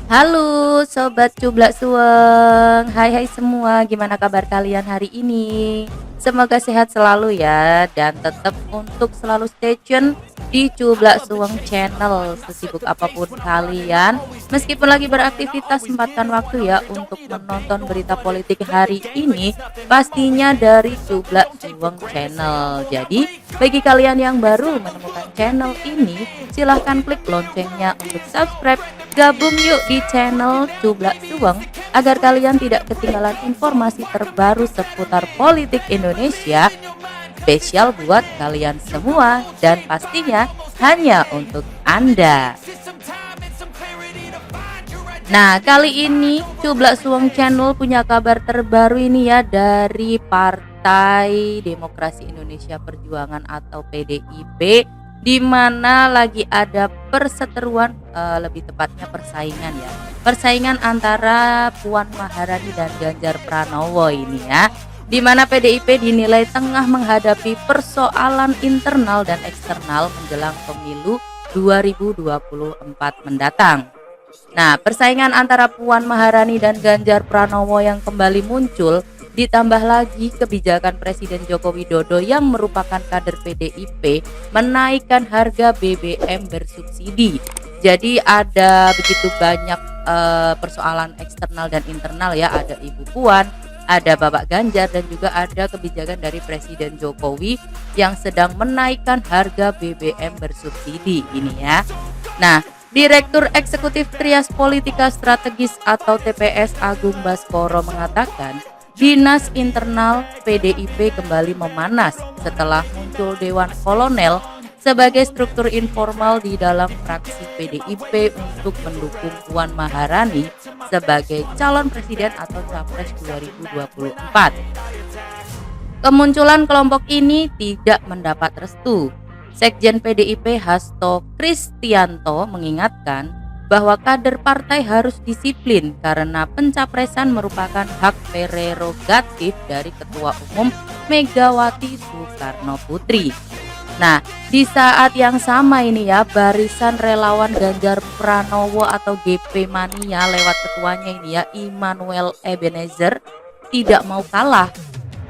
Halo Sobat Cublak Suweng, hai semua, gimana kabar kalian hari ini? Semoga sehat selalu ya, dan tetap untuk selalu stay tune di Cublak Suweng channel. Sesibuk apapun kalian, meskipun lagi beraktivitas, sempatkan waktu ya untuk menonton berita politik hari ini, pastinya dari Cublak Suweng channel. Jadi bagi kalian yang baru menemukan channel ini, silahkan klik loncengnya untuk subscribe. Gabung yuk di channel Cublak Suweng agar kalian tidak ketinggalan informasi terbaru seputar politik Indonesia, spesial buat kalian semua dan pastinya hanya untuk Anda. Nah, kali ini Cublak Suweng channel punya kabar terbaru ini ya dari Partai Demokrasi Indonesia Perjuangan atau PDIP, di mana lagi ada perseteruan, lebih tepatnya persaingan ya. Persaingan antara Puan Maharani dan Ganjar Pranowo ini ya. Di mana PDIP dinilai tengah menghadapi persoalan internal dan eksternal menjelang pemilu 2024 mendatang. Nah, persaingan antara Puan Maharani dan Ganjar Pranowo yang kembali muncul, ditambah lagi kebijakan Presiden Joko Widodo yang merupakan kader PDIP menaikkan harga BBM bersubsidi. Jadi ada begitu banyak persoalan eksternal dan internal ya, ada Ibu Puan, ada Bapak Ganjar, dan juga ada kebijakan dari Presiden Jokowi yang sedang menaikkan harga BBM bersubsidi ini ya. Nah, Direktur Eksekutif Trias Politika Strategis atau TPS Agung Baskoro mengatakan dinas internal PDIP kembali memanas setelah muncul Dewan Kolonel sebagai struktur informal di dalam fraksi PDIP untuk mendukung Puan Maharani sebagai calon presiden atau capres 2024. Kemunculan kelompok ini tidak mendapat restu. Sekjen PDIP Hasto Kristianto mengingatkan bahwa kader partai harus disiplin karena pencapresan merupakan hak prerogatif dari Ketua Umum Megawati Soekarno Putri. Nah, di saat yang sama ini ya, barisan relawan Ganjar Pranowo atau GP Mania lewat ketuanya ini ya, Immanuel Ebenezer, tidak mau kalah.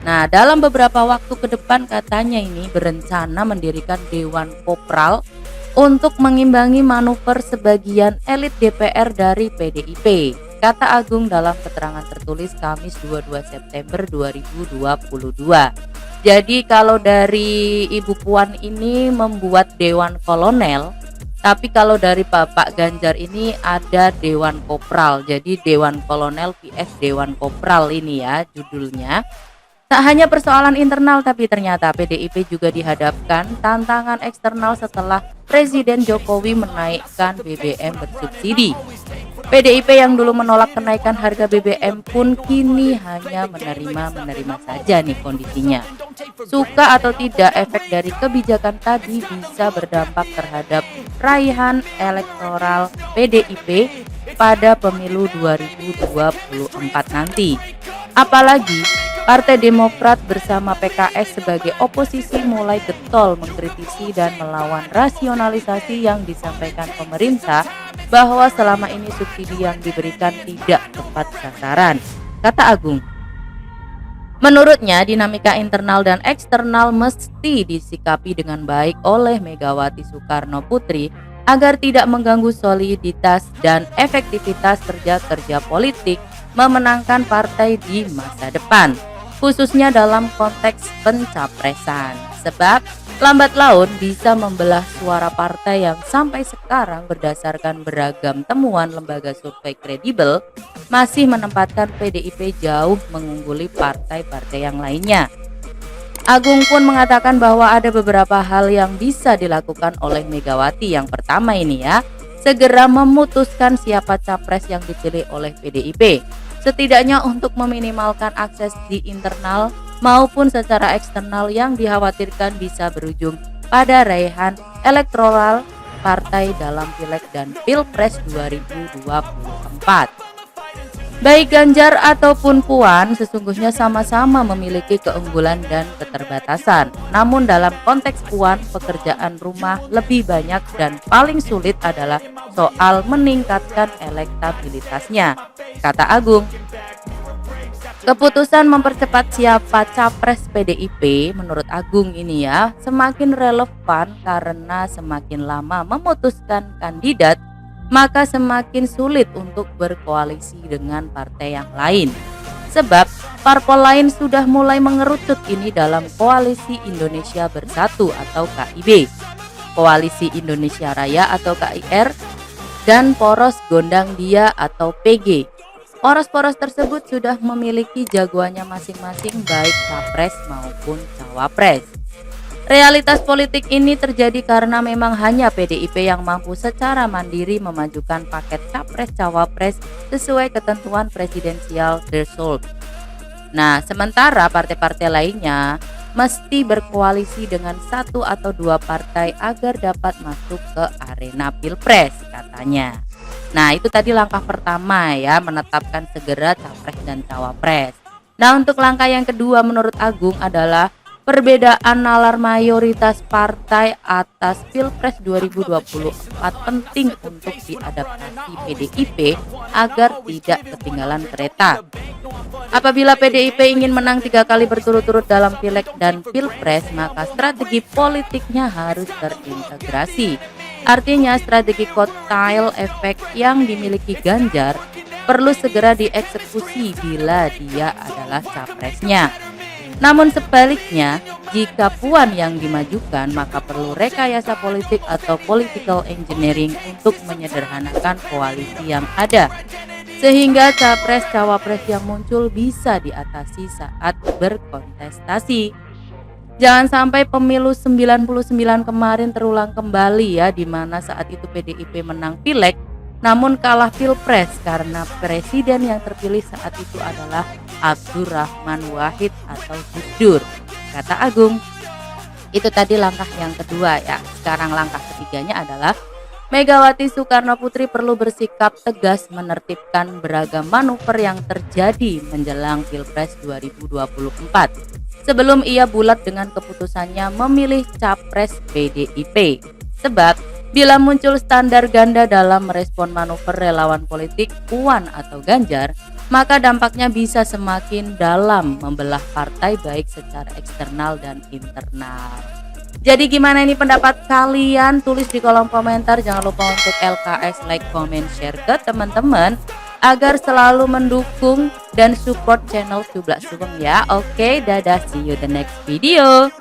Nah, dalam beberapa waktu ke depan katanya ini berencana mendirikan Dewan Kopral untuk mengimbangi manuver sebagian elit DPR dari PDIP, kata Agung dalam keterangan tertulis Kamis 22 September 2022. Jadi kalau dari Ibu Puan ini membuat Dewan Kolonel, tapi kalau dari Bapak Ganjar ini ada Dewan Kopral. Jadi Dewan Kolonel vs Dewan Kopral ini ya judulnya. Tak hanya persoalan internal, tapi ternyata PDIP juga dihadapkan tantangan eksternal setelah Presiden Jokowi menaikkan BBM bersubsidi. PDIP yang dulu menolak kenaikan harga BBM pun kini hanya menerima saja nih kondisinya. Suka atau tidak, efek dari kebijakan tadi bisa berdampak terhadap raihan elektoral PDIP pada pemilu 2024 nanti. Apalagi Partai Demokrat bersama PKS sebagai oposisi mulai getol mengkritisi dan melawan rasionalisasi yang disampaikan pemerintah bahwa selama ini subsidi yang diberikan tidak tepat sasaran, kata Agung. Menurutnya, dinamika internal dan eksternal mesti disikapi dengan baik oleh Megawati Soekarno Putri agar tidak mengganggu soliditas dan efektivitas kerja-kerja politik memenangkan partai di masa depan, khususnya dalam konteks pencapresan. Sebab lambat laun bisa membelah suara partai yang sampai sekarang berdasarkan beragam temuan lembaga survei kredibel masih menempatkan PDIP jauh mengungguli partai-partai yang lainnya. Agung pun mengatakan bahwa ada beberapa hal yang bisa dilakukan oleh Megawati. Yang pertama ini ya, segera memutuskan siapa capres yang dipilih oleh PDIP. Setidaknya untuk meminimalkan akses di internal maupun secara eksternal yang dikhawatirkan bisa berujung pada raihan elektoral partai dalam Pileg dan Pilpres 2024. Baik Ganjar ataupun Puan sesungguhnya sama-sama memiliki keunggulan dan keterbatasan. Namun dalam konteks Puan, pekerjaan rumah lebih banyak dan paling sulit adalah soal meningkatkan elektabilitasnya, kata Agung. Keputusan mempercepat siapa capres PDIP menurut Agung ini ya semakin relevan karena semakin lama memutuskan kandidat maka semakin sulit untuk berkoalisi dengan partai yang lain. Sebab parpol lain sudah mulai mengerucut ini dalam Koalisi Indonesia Bersatu atau KIB, Koalisi Indonesia Raya atau KIR, dan Poros Gondang Dia atau PG. Poros-poros tersebut sudah memiliki jagoannya masing-masing baik capres maupun cawapres. Realitas politik ini terjadi karena memang hanya PDIP yang mampu secara mandiri memajukan paket capres-cawapres sesuai ketentuan presidensial threshold. Nah, sementara partai-partai lainnya mesti berkoalisi dengan satu atau dua partai agar dapat masuk ke arena pilpres katanya. Nah, itu tadi langkah pertama ya, menetapkan segera capres dan cawapres. Nah, untuk langkah yang kedua menurut Agung adalah perbedaan nalar mayoritas partai atas Pilpres 2024 penting untuk diadaptasi PDIP agar tidak ketinggalan kereta. Apabila PDIP ingin menang 3 kali berturut-turut dalam Pileg dan Pilpres, maka strategi politiknya harus terintegrasi. Artinya strategi kotail efek yang dimiliki Ganjar perlu segera dieksekusi bila dia adalah capresnya. Namun sebaliknya, jika Puan yang dimajukan, maka perlu rekayasa politik atau political engineering untuk menyederhanakan koalisi yang ada. Sehingga capres-cawapres yang muncul bisa diatasi saat berkontestasi. Jangan sampai pemilu 99 kemarin terulang kembali ya, di mana saat itu PDIP menang Pileg namun kalah Pilpres karena presiden yang terpilih saat itu adalah Abdurrahman Wahid atau Gus Dur, kata Agung. Itu tadi langkah yang kedua ya. Sekarang langkah ketiganya adalah Megawati Soekarno Putri perlu bersikap tegas menertibkan beragam manuver yang terjadi menjelang Pilpres 2024 sebelum ia bulat dengan keputusannya memilih capres PDIP. Sebab bila muncul standar ganda dalam merespon manuver relawan politik Puan atau Ganjar, maka dampaknya bisa semakin dalam membelah partai baik secara eksternal dan internal. Jadi gimana ini pendapat kalian? Tulis di kolom komentar. Jangan lupa untuk LKS, like, comment, share ke teman-teman agar selalu mendukung dan support channel Cublak Sugeng ya. Oke, dadah, see you the next video.